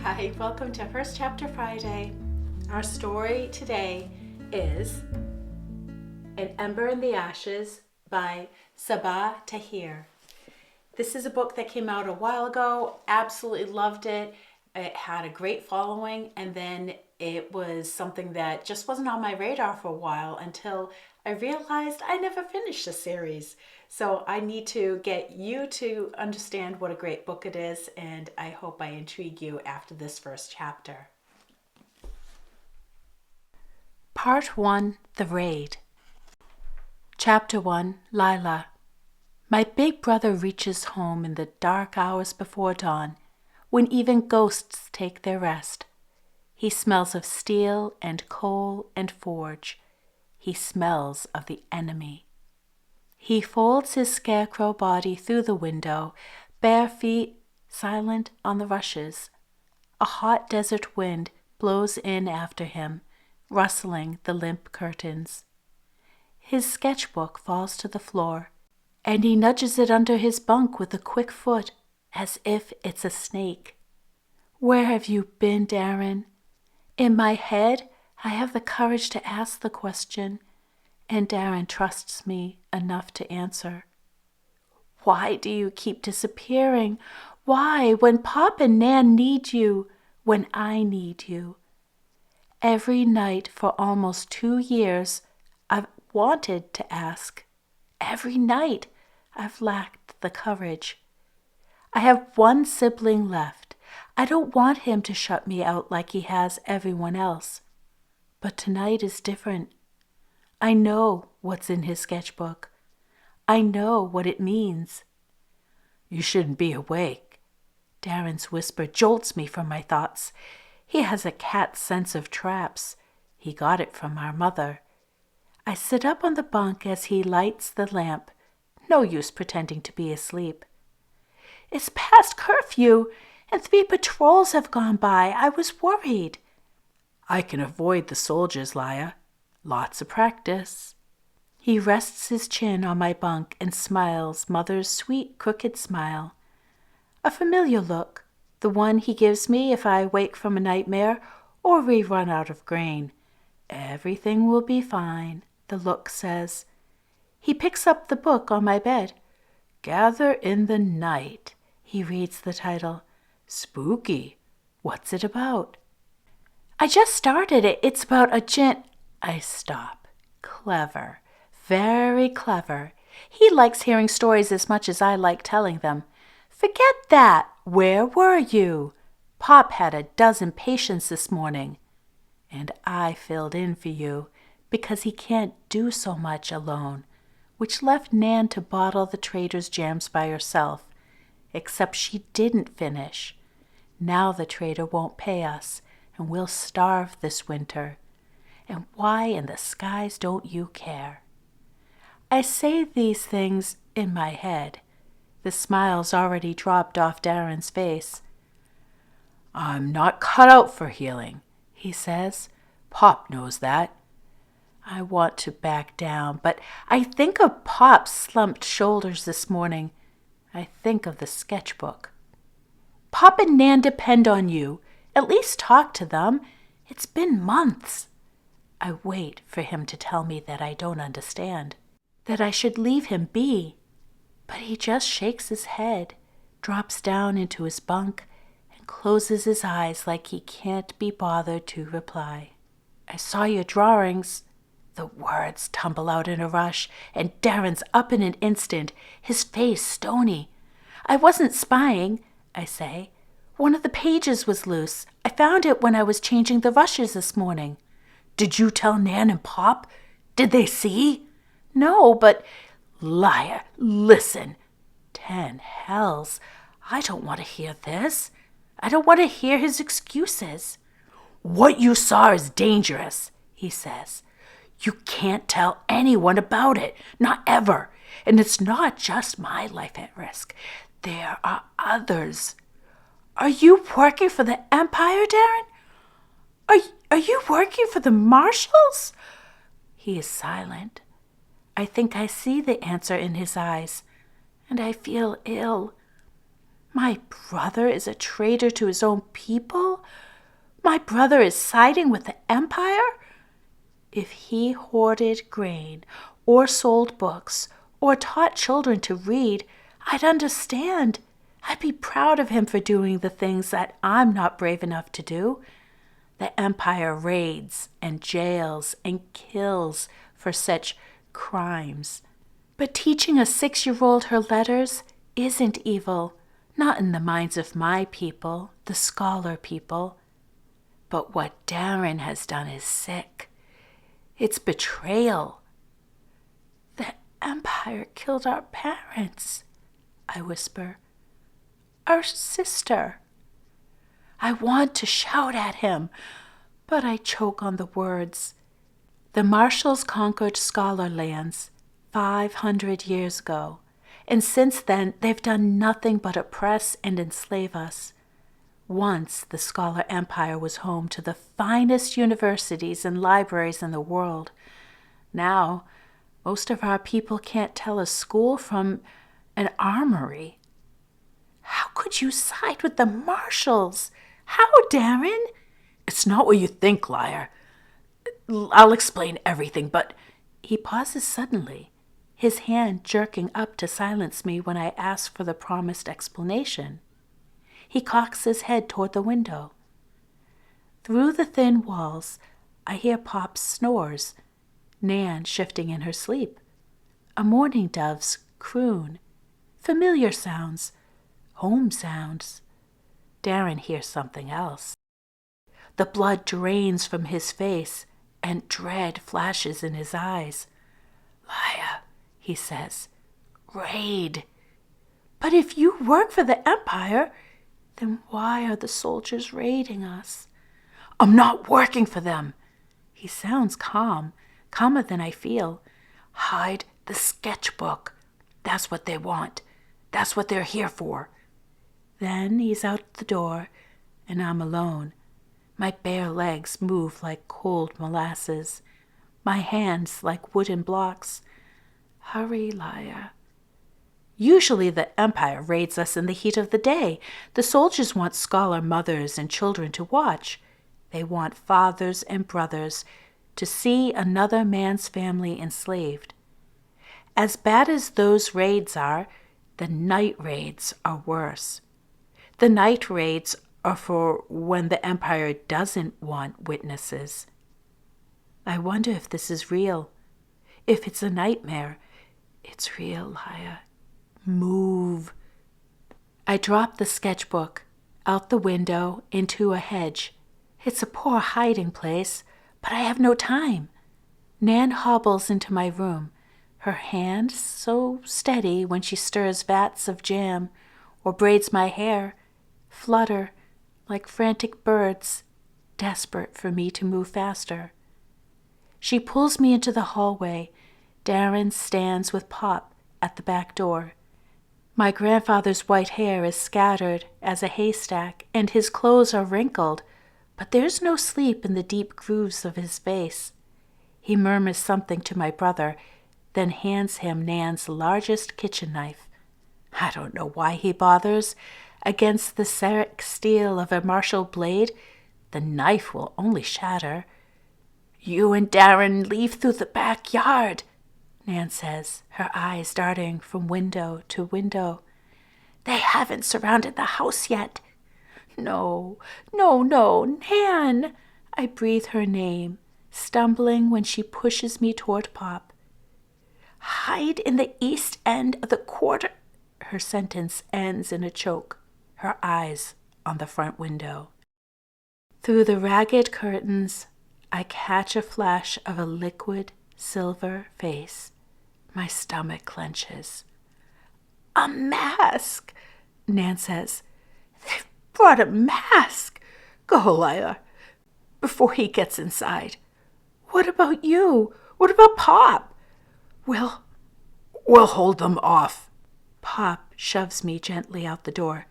Hi, welcome to First Chapter Friday. Our story today is An Ember in the Ashes by Sabaa Tahir. This is a book that came out a while ago. Absolutely loved it. It had a great following, and then it was something that just wasn't on my radar for a while until I realized I never finished the series. So I need to get you to understand what a great book it is, and I hope I intrigue you after this first chapter. Part 1, The Raid. Chapter 1, Laia. My big brother reaches home in the dark hours before dawn, when even ghosts take their rest. He smells of steel and coal and forge. He smells of the enemy. He folds his scarecrow body through the window, bare feet silent on the rushes. A hot desert wind blows in after him, rustling the limp curtains. His sketchbook falls to the floor, and he nudges it under his bunk with a quick foot, as if it's a snake. Where have you been, Darren? In my head, I have the courage to ask the question, and Darren trusts me enough to answer. Why do you keep disappearing? Why, when Pop and Nan need you, when I need you? Every night for almost 2 years, I've wanted to ask. Every night, I've lacked the courage. I have one sibling left. I don't want him to shut me out like he has everyone else. But tonight is different. I know what's in his sketchbook. I know what it means. You shouldn't be awake. Darren's whisper jolts me from my thoughts. He has a cat's sense of traps. He got it from our mother. I sit up on the bunk as he lights the lamp. No use pretending to be asleep. It's past curfew, and 3 patrols have gone by. I was worried. I can avoid the soldiers, Laia. Lots of practice. He rests his chin on my bunk and smiles Mother's sweet, crooked smile. A familiar look, the one he gives me if I wake from a nightmare or we run out of grain. Everything will be fine, the look says. He picks up the book on my bed. Gather in the Night. He reads the title. Spooky. What's it about? I just started it. It's about a I stop. Clever. Very clever. He likes hearing stories as much as I like telling them. Forget that. Where were you? Pop had a dozen patients this morning. And I filled in for you because he can't do so much alone, which left Nan to bottle the trader's jams by herself, except she didn't finish. Now the trader won't pay us, and we'll starve this winter. And why in the skies don't you care? I say these things in my head. The smile's already dropped off Darren's face. I'm not cut out for healing, he says. Pop knows that. I want to back down, but I think of Pop's slumped shoulders this morning. I think of the sketchbook. Pop and Nan depend on you. At least talk to them. It's been months. I wait for him to tell me that I don't understand, that I should leave him be. But he just shakes his head, drops down into his bunk, and closes his eyes like he can't be bothered to reply. I saw your drawings. The words tumble out in a rush, and Darren's up in an instant, his face stony. I wasn't spying, I say. One of the pages was loose. I found it when I was changing the rushes this morning. Did you tell Nan and Pop? Did they see? No, but... Laia, listen. 10 hells. I don't want to hear this. I don't want to hear his excuses. What you saw is dangerous, he says. You can't tell anyone about it, not ever. And it's not just my life at risk. There are others. Are you working for the Empire, Darren? Are you working for the Marshals? He is silent. I think I see the answer in his eyes, and I feel ill. My brother is a traitor to his own people? My brother is siding with the Empire? If he hoarded grain, or sold books, or taught children to read, I'd understand. I'd be proud of him for doing the things that I'm not brave enough to do. The Empire raids and jails and kills for such crimes. But teaching a 6-year-old her letters isn't evil, not in the minds of my people, the scholar people. But what Darren has done is sick. It's betrayal. The Empire killed our parents, I whisper. Our sister. I want to shout at him, but I choke on the words. The Marshals conquered scholar lands 500 years ago, and since then they've done nothing but oppress and enslave us. Once the Scholar Empire was home to the finest universities and libraries in the world. Now, most of our people can't tell a school from an armory. How could you side with the Marshals? How, Darren? It's not what you think, Laia. I'll explain everything, but... He pauses suddenly, his hand jerking up to silence me when I ask for the promised explanation. He cocks his head toward the window. Through the thin walls, I hear Pop's snores, Nan shifting in her sleep, a mourning dove's croon, familiar sounds, home sounds. Darren hears something else. The blood drains from his face, and dread flashes in his eyes. Laia, he says, raid. But if you work for the Empire, then why are the soldiers raiding us? I'm not working for them. He sounds calm, calmer than I feel. Hide the sketchbook. That's what they want. That's what they're here for. Then he's out the door, and I'm alone. My bare legs move like cold molasses, my hands like wooden blocks. Hurry, Laia. Usually the Empire raids us in the heat of the day. The soldiers want scholar mothers and children to watch. They want fathers and brothers to see another man's family enslaved. As bad as those raids are, the night raids are worse. The night raids are for when the Empire doesn't want witnesses. I wonder if this is real. If it's a nightmare, it's real, Laia. Move. I drop the sketchbook out the window into a hedge. It's a poor hiding place, but I have no time. Nan hobbles into my room, her hand so steady when she stirs vats of jam or braids my hair, flutter like frantic birds, desperate for me to move faster. She pulls me into the hallway. Darren stands with Pop at the back door. My grandfather's white hair is scattered as a haystack, and his clothes are wrinkled, but there's no sleep in the deep grooves of his face. He murmurs something to my brother, then hands him Nan's largest kitchen knife. I don't know why he bothers. Against the serric steel of a Marshall blade, the knife will only shatter. You and Darren leave through the backyard, Nan says, her eyes darting from window to window. They haven't surrounded the house yet. No, Nan! I breathe her name, stumbling when she pushes me toward Pop. Hide in the east end of the quarter. Her sentence ends in a choke, her eyes on the front window. Through the ragged curtains, I catch a flash of a liquid silver face. My stomach clenches. A mask, Nan says. They've brought a mask. Go, Laia, before he gets inside. What about you? What about Pop? We'll hold them off. Pop shoves me gently out the door.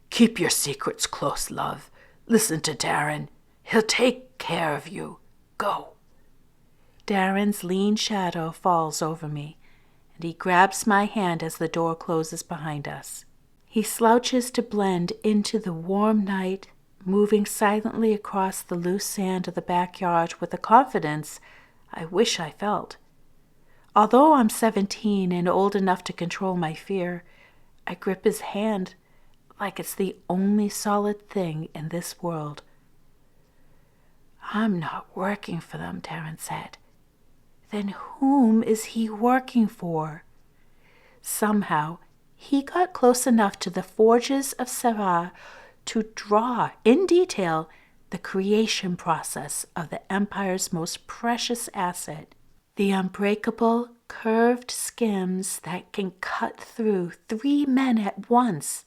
Keep your secrets close, love. Listen to Darren. He'll take care of you. Go. Darren's lean shadow falls over me, and he grabs my hand as the door closes behind us. He slouches to blend into the warm night moving silently across the loose sand of the backyard with a confidence I wish I felt. Although I'm 17 and old enough to control my fear, I grip his hand like it's the only solid thing in this world. I'm not working for them, Darren said. Then whom is he working for? Somehow, he got close enough to the forges of Sabaa to draw in detail the creation process of the Empire's most precious asset, the unbreakable, curved skims that can cut through 3 men at once.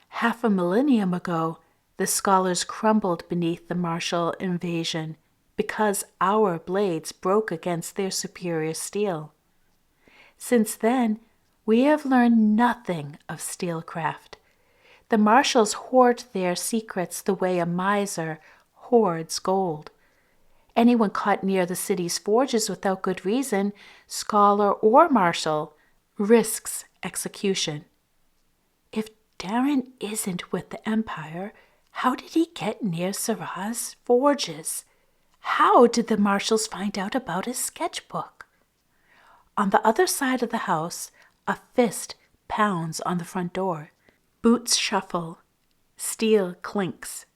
Half a millennium ago, the scholars crumbled beneath the martial invasion because our blades broke against their superior steel. Since then, we have learned nothing of steelcraft. The marshals hoard their secrets the way a miser hoards gold. Anyone caught near the city's forges without good reason, scholar or marshal, risks execution. If Darren isn't with the Empire, how did he get near Sarah's forges? How did the marshals find out about his sketchbook? On the other side of the house, a fist pounds on the front door. Boots shuffle. Steel clinks.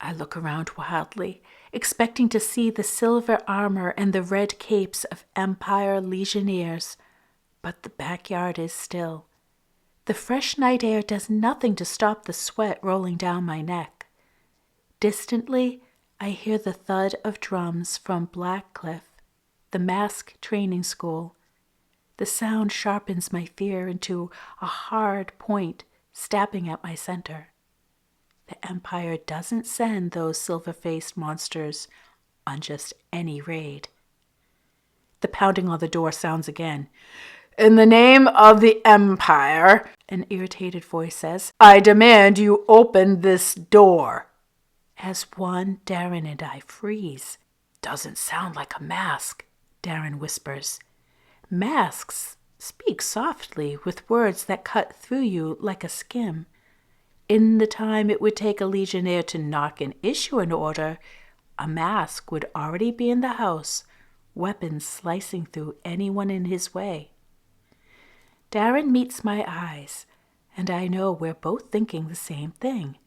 I look around wildly, expecting to see the silver armor and the red capes of Empire legionnaires, but the backyard is still. The fresh night air does nothing to stop the sweat rolling down my neck. Distantly, I hear the thud of drums from Blackcliff, the mask training school. The sound sharpens my fear into a hard point, stabbing at my center. The Empire doesn't send those silver-faced monsters on just any raid. The pounding on the door sounds again. "In the name of the Empire," an irritated voice says, "I demand you open this door." As one, Darren and I freeze. "Doesn't sound like a mask," Darren whispers. Masks speak softly with words that cut through you like a skim. In the time it would take a legionnaire to knock and issue an order, a mask would already be in the house, weapons slicing through anyone in his way. Darren meets my eyes, and I know we're both thinking the same thing.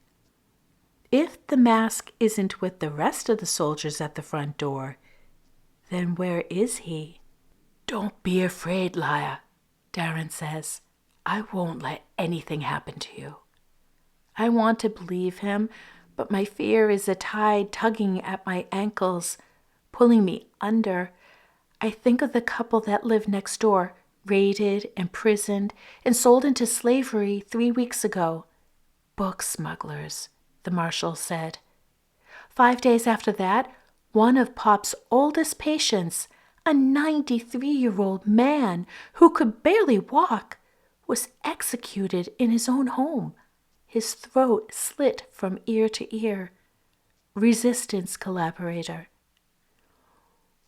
If the mask isn't with the rest of the soldiers at the front door, then where is he? "Don't be afraid, Laia," Darren says. "I won't let anything happen to you." I want to believe him, but my fear is a tide tugging at my ankles, pulling me under. I think of the couple that lived next door, raided, imprisoned, and sold into slavery 3 weeks ago. "Book smugglers," the marshal said. 5 days after that, one of Pop's oldest patients, a 93-year-old man who could barely walk, was executed in his own home, his throat slit from ear to ear. Resistance collaborator.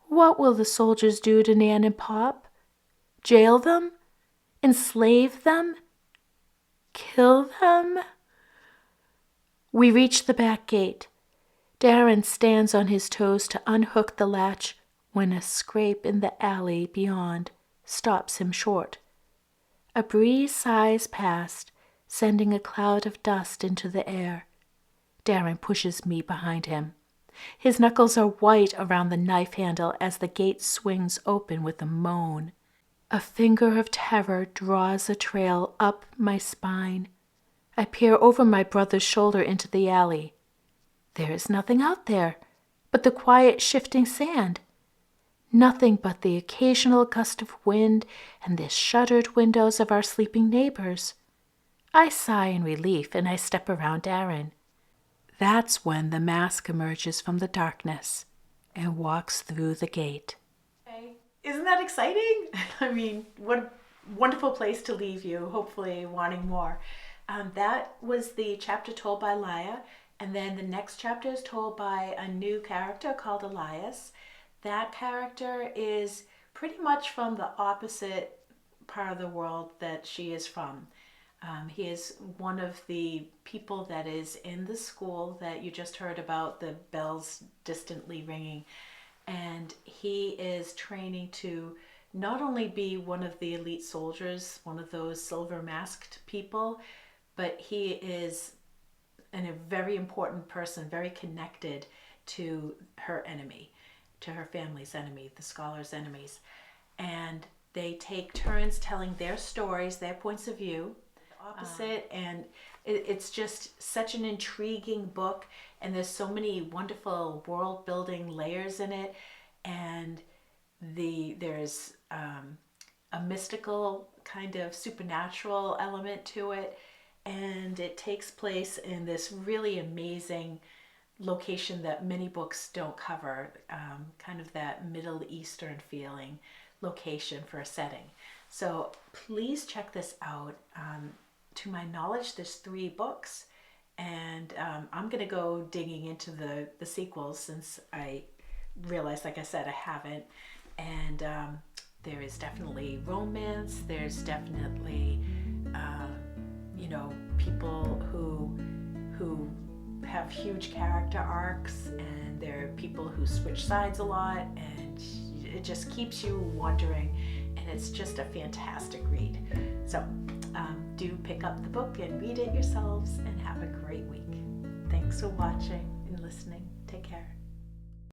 What will the soldiers do to Nan and Pop? Jail them? Enslave them? Kill them? We reach the back gate. Darren stands on his toes to unhook the latch when a scrape in the alley beyond stops him short. A breeze sighs past, sending a cloud of dust into the air. Darren pushes me behind him. His knuckles are white around the knife handle as the gate swings open with a moan. A finger of terror draws a trail up my spine. I peer over my brother's shoulder into the alley. There is nothing out there but the quiet shifting sand. Nothing but the occasional gust of wind and the shuttered windows of our sleeping neighbors. I sigh in relief and I step around Darren. That's when the mask emerges from the darkness and walks through the gate. Hey, isn't that exciting? I mean, what a wonderful place to leave you, hopefully wanting more. That was the chapter told by Laia, and then the next chapter is told by a new character called Elias. That character is pretty much from the opposite part of the world that she is from. He is one of the people that is in the school that you just heard about, the bells distantly ringing. And he is training to not only be one of the elite soldiers, one of those silver masked people, but he is a very important person, very connected to her enemy, to her family's enemy, the scholars' enemies. And they take turns telling their stories, their points of view, opposite, and it's just such an intriguing book, and there's so many wonderful world building layers in it, and there's a mystical kind of supernatural element to it, and it takes place in this really amazing location that many books don't cover, kind of that Middle Eastern feeling location for a setting. So please check this out. To my knowledge, there's 3 books, and I'm going to go digging into the sequels since I realized, like I said, I haven't. And there is definitely romance. There's definitely, people who have huge character arcs, and there are people who switch sides a lot, and it just keeps you wondering, and it's just a fantastic read. So do pick up the book and read it yourselves, and have a great week. Thanks for watching and listening. Take care.